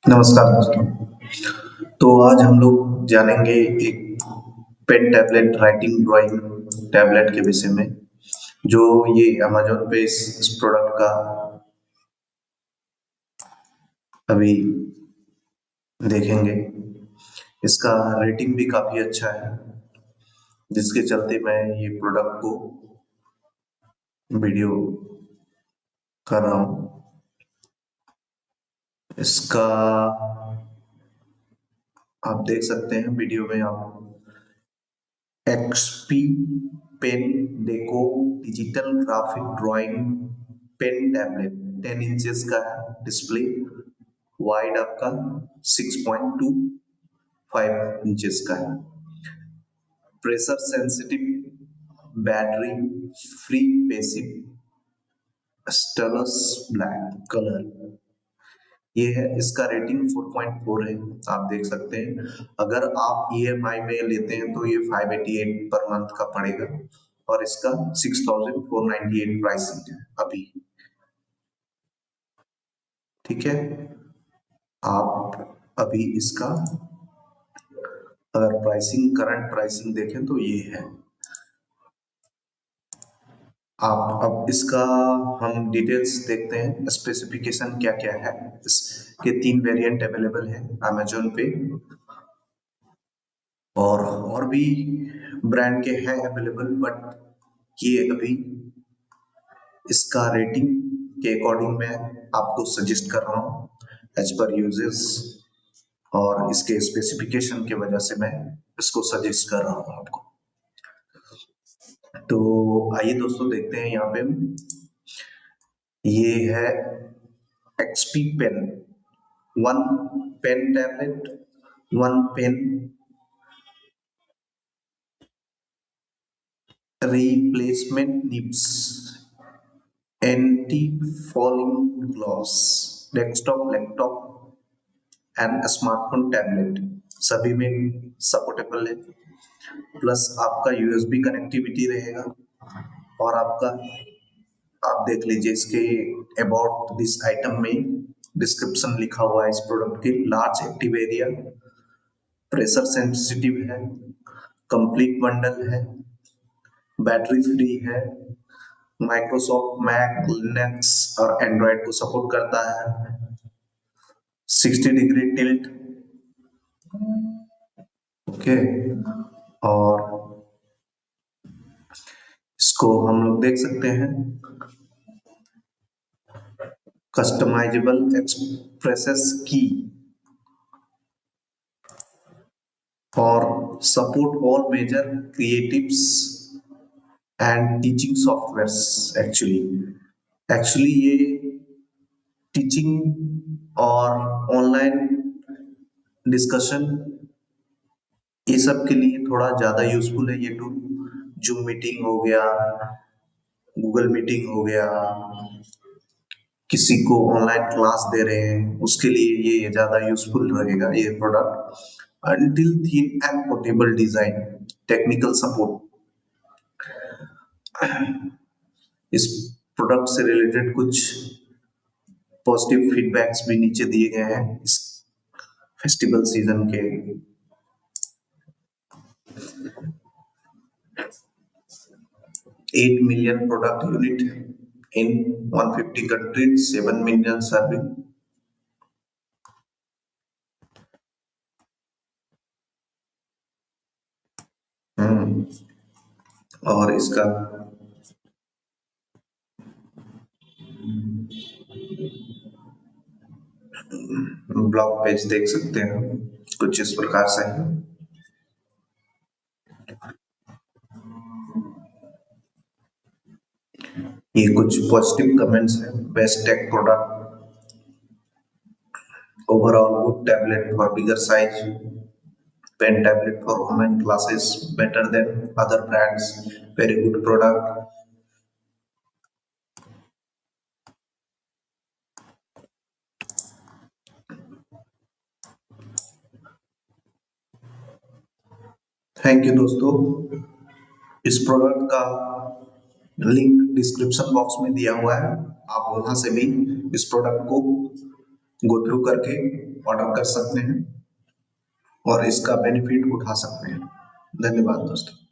नमस्कार दोस्तों। तो आज हम लोग जानेंगे एक pen tablet writing drawing tablet के विषय में, जो ये अमेजोन पे इस प्रोडक्ट का अभी देखेंगे। इसका रेटिंग भी काफ़ी अच्छा है, जिसके चलते मैं ये प्रोडक्ट को वीडियो कर रहा हूँ। इसका आप देख सकते हैं वीडियो में, आप XP pen Deco digital graphic drawing pen tablet 10 inches का है। डिस्प्ले वाइड आपका 6.25 इंचेस का है। Pressure sensitive battery free passive stylus black colour. ये है, इसका रेटिंग 4.4 है। आप देख सकते हैं, अगर आप EMI में लेते हैं तो ये 588 पर मंथ का पड़ेगा और इसका 6498 प्राइसिंग है अभी। ठीक है, आप अभी इसका अगर प्राइसिंग करंट प्राइसिंग देखें तो ये है। आप अब इसका हम डिटेल्स देखते हैं, स्पेसिफिकेशन क्या क्या है। इसके 3 वेरिएंट अवेलेबल है अमेजोन पे, और भी ब्रांड के हैं अवेलेबल, बट ये अभी इसका रेटिंग के अकॉर्डिंग मैं आपको सजेस्ट कर रहा हूँ एज पर यूजेस, और इसके स्पेसिफिकेशन के वजह से मैं इसको सजेस्ट कर रहा हूँ आपको। तो आइए दोस्तों, देखते हैं यहाँ पे। ये है XP pen, 1 pen tablet, 1 pen replacement nips, anti-falling gloss, desktop laptop and smartphone tablet सभी में सपोर्टेबल है। प्लस आपका USB कनेक्टिविटी रहेगा, और आपका आप देख लीजिए इसके अबाउट दिस आइटम में डिस्क्रिप्शन लिखा हुआ है इस प्रोडक्ट के। Large active area, pressure sensitive है, कंप्लीट बंडल है, बैटरी फ्री है, माइक्रोसॉफ्ट मैक लिनक्स और एंड्रॉयड को सपोर्ट करता है, 60 डिग्री टिल्ट। ओके, और इसको हम लोग देख सकते हैं, कस्टमाइजेबल एक्सप्रेसेस की और support all major creatives and teaching softwares. Actually ये टीचिंग और ऑनलाइन डिस्कशन, ये सब के लिए थोड़ा ज़्यादा यूजफुल है ये टूल। जूम मीटिंग हो गया, गूगल मीटिंग हो गया, किसी को ऑनलाइन क्लास दे रहे हैं उसके लिए ये ज़्यादा यूजफुल रहेगा ये product. Until thin and portable design, technical support. इस प्रोडक्ट से रिलेटेड कुछ पॉजिटिव फीडबैक्स भी नीचे दिए गए हैं इस फेस्टिवल सीजन के। 8 million product unit in 150 countries, 7 million serving। और इसका ब्लॉग पेज देख सकते हैं कुछ इस प्रकार से है। ये कुछ पॉजिटिव कमेंट्स हैं। Best tech product, overall good tablet for bigger size, pen tablet for online classes, better than other brands, very good product. Thank you दोस्तों। इस प्रोडक्ट का लिंक डिस्क्रिप्शन बॉक्स में दिया हुआ है, आप वहां से भी इस प्रोडक्ट को गो थ्रू करके ऑर्डर कर सकते हैं और इसका बेनिफिट उठा सकते हैं। धन्यवाद दोस्तों।